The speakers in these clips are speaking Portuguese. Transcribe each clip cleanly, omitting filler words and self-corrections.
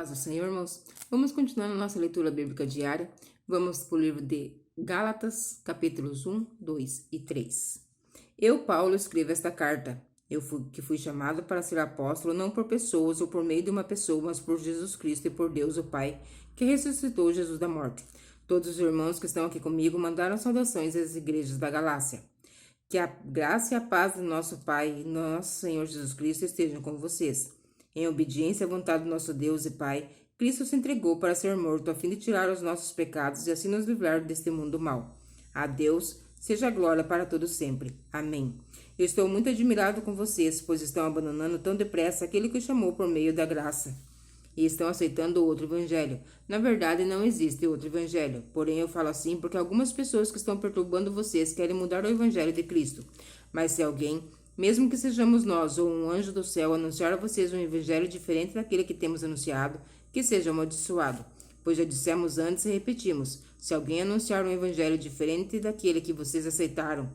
Paz do Senhor, irmãos. Vamos continuar na nossa leitura bíblica diária. Vamos para o livro de Gálatas, capítulos 1, 2 e 3. Eu, Paulo, escrevo esta carta. Que fui chamado para ser apóstolo não por pessoas ou por meio de uma pessoa, mas por Jesus Cristo e por Deus, o Pai, que ressuscitou Jesus da morte. Todos os irmãos que estão aqui comigo mandaram saudações às igrejas da Galácia. Que a graça e a paz do nosso Pai e nosso Senhor Jesus Cristo estejam com vocês. Em obediência à vontade do nosso Deus e Pai, Cristo se entregou para ser morto a fim de tirar os nossos pecados e assim nos livrar deste mundo mau. A Deus seja a glória para todos sempre. Amém. Eu estou muito admirado com vocês, pois estão abandonando tão depressa aquele que chamou por meio da graça e estão aceitando outro evangelho. Na verdade, não existe outro evangelho. Porém, eu falo assim porque algumas pessoas que estão perturbando vocês querem mudar o evangelho de Cristo. Mas se alguém, mesmo que sejamos nós ou um anjo do céu, anunciar a vocês um evangelho diferente daquele que temos anunciado, que seja amaldiçoado. Pois já dissemos antes e repetimos: se alguém anunciar um evangelho diferente daquele que vocês aceitaram,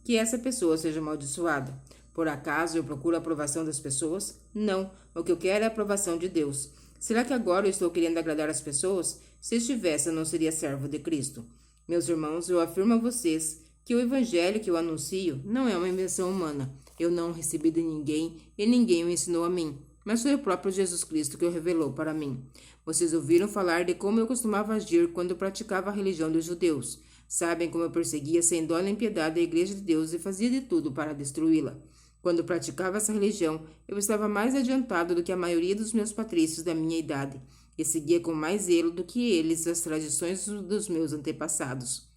que essa pessoa seja amaldiçoada. Por acaso eu procuro a aprovação das pessoas? Não, o que eu quero é a aprovação de Deus. Será que agora eu estou querendo agradar as pessoas? Se estivesse, eu não seria servo de Cristo. Meus irmãos, eu afirmo a vocês que o evangelho que eu anuncio não é uma invenção humana. Eu não o recebi de ninguém e ninguém o ensinou a mim, mas foi o próprio Jesus Cristo que o revelou para mim. Vocês ouviram falar de como eu costumava agir quando praticava a religião dos judeus. Sabem como eu perseguia sem dó nem piedade a igreja de Deus e fazia de tudo para destruí-la. Quando praticava essa religião, eu estava mais adiantado do que a maioria dos meus patrícios da minha idade, e seguia com mais zelo do que eles as tradições dos meus antepassados.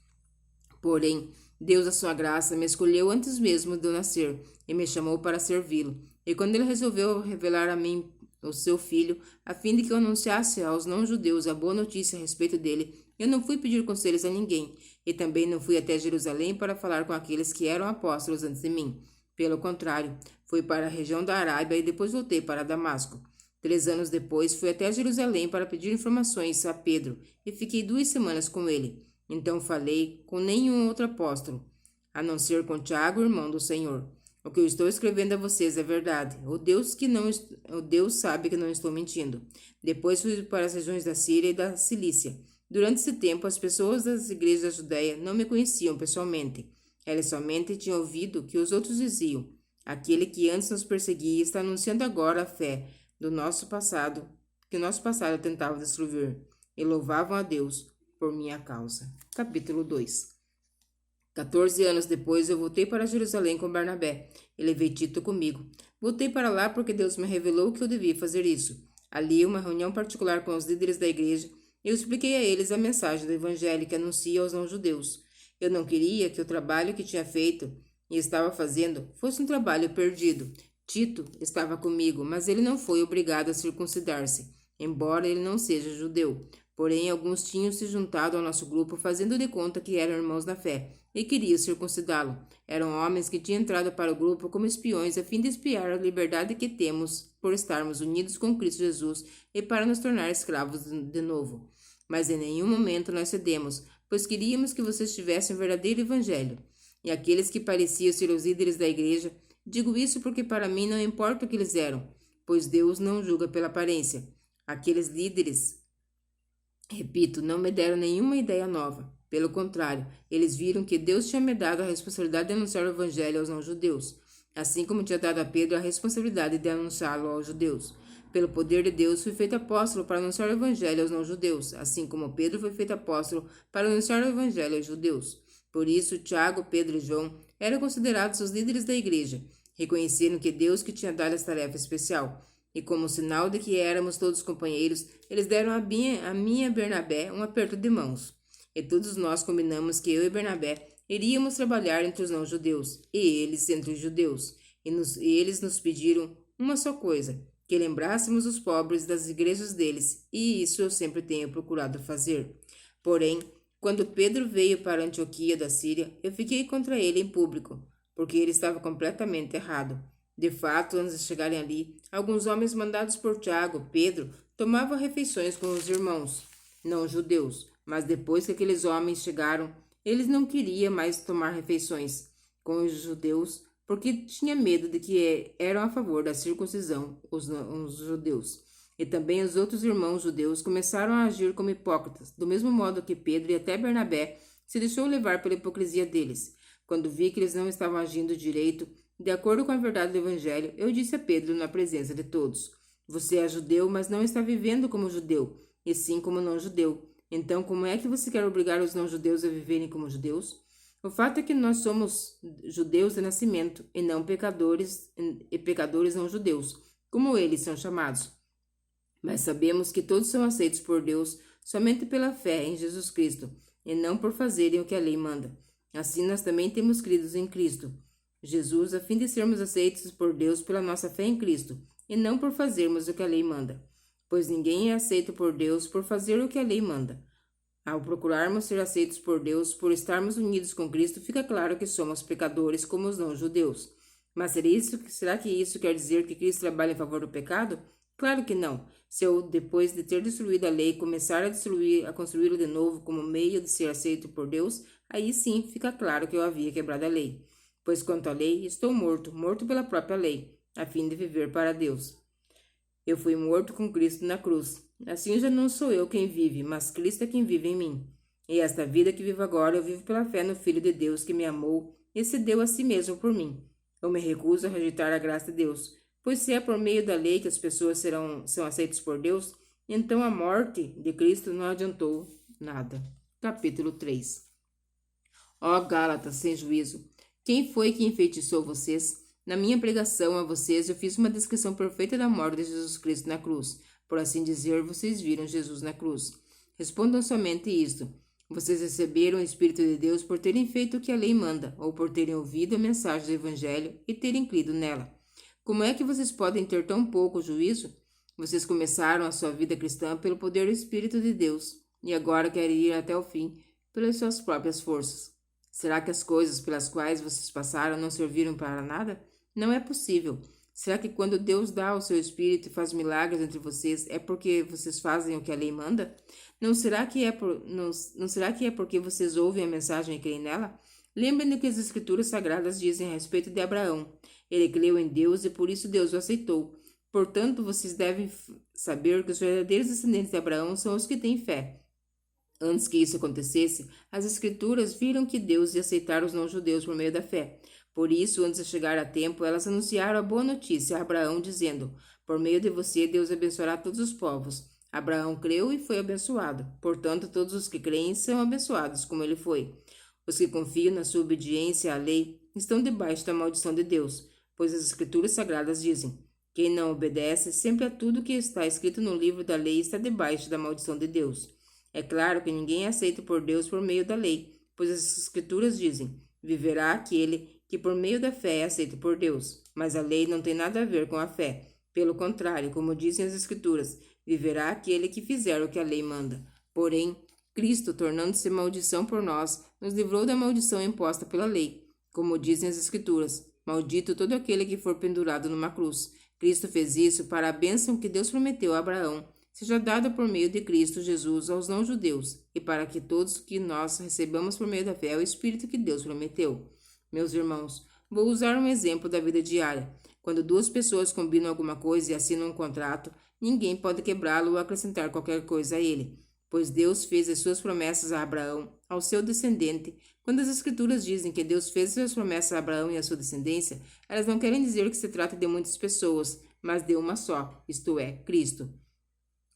Porém, Deus, a sua graça, me escolheu antes mesmo de eu nascer, e me chamou para servi-lo. E quando ele resolveu revelar a mim o seu filho, a fim de que eu anunciasse aos não-judeus a boa notícia a respeito dele, eu não fui pedir conselhos a ninguém, e também não fui até Jerusalém para falar com aqueles que eram apóstolos antes de mim. Pelo contrário, fui para a região da Arábia e depois voltei para Damasco. 3 anos depois, fui até Jerusalém para pedir informações a Pedro e fiquei 2 semanas com ele. Então falei com nenhum outro apóstolo, a não ser com Tiago, irmão do Senhor. O que eu estou escrevendo a vocês é verdade. O Deus sabe que não estou mentindo. Depois fui para as regiões da Síria e da Cilícia. Durante esse tempo, as pessoas das igrejas da Judéia não me conheciam pessoalmente. Elas somente tinham ouvido que os outros diziam: aquele que antes nos perseguia está anunciando agora a fé do nosso passado, que o nosso passado tentava destruir, e louvavam a Deus por minha causa. Capítulo 2. 14 anos depois, eu voltei para Jerusalém com Barnabé e levei Tito comigo. Voltei para lá porque Deus me revelou que eu devia fazer isso. Ali, uma reunião particular com os líderes da igreja, eu expliquei a eles a mensagem do evangelho que anuncia aos não-judeus. Eu não queria que o trabalho que tinha feito e estava fazendo fosse um trabalho perdido. Tito estava comigo, mas ele não foi obrigado a circuncidar-se, embora ele não seja judeu. Porém, alguns tinham se juntado ao nosso grupo, fazendo de conta que eram irmãos na fé, e queriam circuncidá-lo. Eram homens que tinham entrado para o grupo como espiões a fim de espiar a liberdade que temos por estarmos unidos com Cristo Jesus e para nos tornar escravos de novo. Mas em nenhum momento nós cedemos, pois queríamos que vocês tivessem o verdadeiro evangelho. E aqueles que pareciam ser os líderes da igreja, digo isso porque para mim não importa o que eles eram, pois Deus não julga pela aparência. Aqueles líderes, repito, não me deram nenhuma ideia nova. Pelo contrário, eles viram que Deus tinha me dado a responsabilidade de anunciar o evangelho aos não-judeus, assim como tinha dado a Pedro a responsabilidade de anunciá-lo aos judeus. Pelo poder de Deus, fui feito apóstolo para anunciar o evangelho aos não-judeus, assim como Pedro foi feito apóstolo para anunciar o evangelho aos judeus. Por isso, Tiago, Pedro e João eram considerados os líderes da igreja. Reconheceram que Deus que tinha dado essa tarefa especial. E como sinal de que éramos todos companheiros, eles deram a mim e a Bernabé um aperto de mãos. E todos nós combinamos que eu e Bernabé iríamos trabalhar entre os não-judeus, e eles entre os judeus. E eles nos pediram uma só coisa: que lembrássemos os pobres das igrejas deles, e isso eu sempre tenho procurado fazer. Porém, quando Pedro veio para Antioquia da Síria, eu fiquei contra ele em público, porque ele estava completamente errado. De fato, antes de chegarem ali, alguns homens mandados por Tiago, Pedro, tomavam refeições com os irmãos, não judeus, mas depois que aqueles homens chegaram, eles não queriam mais tomar refeições com os judeus, porque tinha medo de que eram a favor da circuncisão os judeus. E também os outros irmãos judeus começaram a agir como hipócritas, do mesmo modo que Pedro e até Bernabé se deixou levar pela hipocrisia deles. Quando vi que eles não estavam agindo direito, de acordo com a verdade do Evangelho, eu disse a Pedro na presença de todos: Você é judeu, mas não está vivendo como judeu, e sim como não-judeu. Então, como é que você quer obrigar os não-judeus a viverem como judeus? O fato é que nós somos judeus de nascimento, e não pecadores não-judeus, como eles são chamados. Mas sabemos que todos são aceitos por Deus somente pela fé em Jesus Cristo, e não por fazerem o que a lei manda. Assim nós também temos crido em Cristo Jesus, a fim de sermos aceitos por Deus pela nossa fé em Cristo, e não por fazermos o que a lei manda. Pois ninguém é aceito por Deus por fazer o que a lei manda. Ao procurarmos ser aceitos por Deus por estarmos unidos com Cristo, fica claro que somos pecadores como os não-judeus. Mas será que isso quer dizer que Cristo trabalha em favor do pecado? Claro que não. Se eu, depois de ter destruído a lei, começar a construí-lo de novo como meio de ser aceito por Deus, aí sim fica claro que eu havia quebrado a lei. Pois quanto à lei, estou morto pela própria lei, a fim de viver para Deus. Eu fui morto com Cristo na cruz. Assim já não sou eu quem vive, mas Cristo é quem vive em mim. E esta vida que vivo agora, eu vivo pela fé no Filho de Deus que me amou e se deu a si mesmo por mim. Eu me recuso a rejeitar a graça de Deus, pois se é por meio da lei que as pessoas são aceitas por Deus, então a morte de Cristo não adiantou nada. Capítulo 3. Ó Gálatas sem juízo, quem foi que enfeitiçou vocês? Na minha pregação a vocês, eu fiz uma descrição perfeita da morte de Jesus Cristo na cruz. Por assim dizer, vocês viram Jesus na cruz. Respondam somente isto. Vocês receberam o Espírito de Deus por terem feito o que a lei manda, ou por terem ouvido a mensagem do Evangelho e terem crido nela. Como é que vocês podem ter tão pouco juízo? Vocês começaram a sua vida cristã pelo poder do Espírito de Deus, e agora querem ir até o fim pelas suas próprias forças. Será que as coisas pelas quais vocês passaram não serviram para nada? Não é possível. Será que quando Deus dá o seu Espírito e faz milagres entre vocês, é porque vocês fazem o que a lei manda? Não será que é porque vocês ouvem a mensagem e creem nela? Lembrem do que as Escrituras Sagradas dizem a respeito de Abraão. Ele creu em Deus e por isso Deus o aceitou. Portanto, vocês devem saber que os verdadeiros descendentes de Abraão são os que têm fé. Antes que isso acontecesse, as Escrituras viram que Deus ia aceitar os não-judeus por meio da fé. Por isso, antes de chegar a tempo, elas anunciaram a boa notícia a Abraão, dizendo: Por meio de você, Deus abençoará todos os povos. Abraão creu e foi abençoado. Portanto, todos os que creem são abençoados, como ele foi. Os que confiam na sua obediência à lei estão debaixo da maldição de Deus, pois as Escrituras Sagradas dizem: Quem não obedece sempre a tudo que está escrito no livro da lei está debaixo da maldição de Deus. É claro que ninguém é aceito por Deus por meio da lei, pois as Escrituras dizem: Viverá aquele que por meio da fé é aceito por Deus. Mas a lei não tem nada a ver com a fé. Pelo contrário, como dizem as Escrituras, viverá aquele que fizer o que a lei manda. Porém, Cristo, tornando-se maldição por nós, nos livrou da maldição imposta pela lei. Como dizem as Escrituras, maldito todo aquele que for pendurado numa cruz. Cristo fez isso para a bênção que Deus prometeu a Abraão, seja dada por meio de Cristo Jesus aos não-judeus, e para que todos que nós recebamos por meio da fé o Espírito que Deus prometeu. Meus irmãos, vou usar um exemplo da vida diária. Quando duas pessoas combinam alguma coisa e assinam um contrato, ninguém pode quebrá-lo ou acrescentar qualquer coisa a ele, pois Deus fez as suas promessas a Abraão, ao seu descendente. Quando as Escrituras dizem que Deus fez as suas promessas a Abraão e à sua descendência, elas não querem dizer que se trata de muitas pessoas, mas de uma só, isto é, Cristo.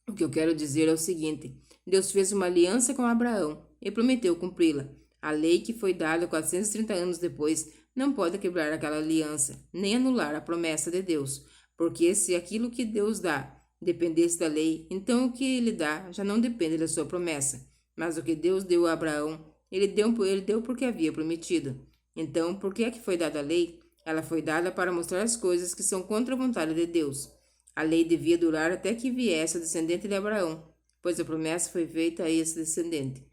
O que eu quero dizer é o seguinte: Deus fez uma aliança com Abraão e prometeu cumpri-la. A lei que foi dada 430 anos depois não pode quebrar aquela aliança, nem anular a promessa de Deus, porque se aquilo que Deus dá dependesse da lei, então o que ele dá já não depende da sua promessa. Mas o que Deus deu a Abraão, ele deu porque havia prometido. Então, por que é que foi dada a lei? Ela foi dada para mostrar as coisas que são contra a vontade de Deus. A lei devia durar até que viesse o descendente de Abraão, pois a promessa foi feita a esse descendente.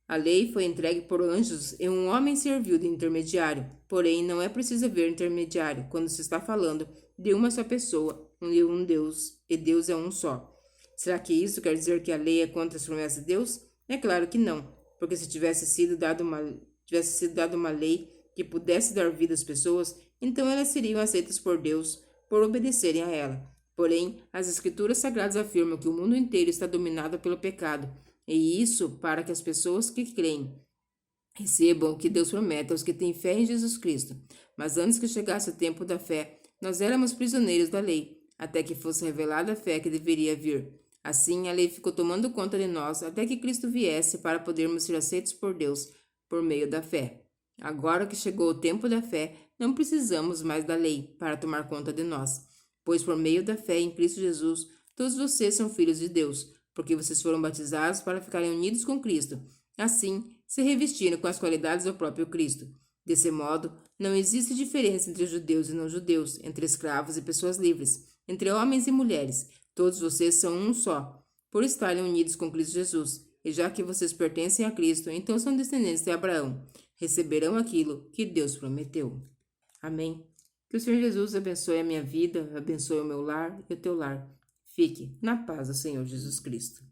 A lei foi entregue por anjos e um homem serviu de intermediário. Porém, não é preciso haver intermediário quando se está falando de uma só pessoa, de um Deus, e Deus é um só. Será que isso quer dizer que a lei é contra as promessas de Deus? É claro que não, porque se tivesse sido dada uma lei que pudesse dar vida às pessoas, então elas seriam aceitas por Deus por obedecerem a ela. Porém, as Escrituras Sagradas afirmam que o mundo inteiro está dominado pelo pecado, e isso para que as pessoas que creem recebam o que Deus promete aos que têm fé em Jesus Cristo. Mas antes que chegasse o tempo da fé, nós éramos prisioneiros da lei, até que fosse revelada a fé que deveria vir. Assim, a lei ficou tomando conta de nós até que Cristo viesse para podermos ser aceitos por Deus por meio da fé. Agora que chegou o tempo da fé, não precisamos mais da lei para tomar conta de nós, pois por meio da fé em Cristo Jesus, todos vocês são filhos de Deus, porque vocês foram batizados para ficarem unidos com Cristo. Assim, se revestiram com as qualidades do próprio Cristo. Desse modo, não existe diferença entre judeus e não-judeus, entre escravos e pessoas livres, entre homens e mulheres. Todos vocês são um só, por estarem unidos com Cristo Jesus. E já que vocês pertencem a Cristo, então são descendentes de Abraão. Receberão aquilo que Deus prometeu. Amém. Que o Senhor Jesus abençoe a minha vida, abençoe o meu lar e o teu lar. Fique na paz do Senhor Jesus Cristo.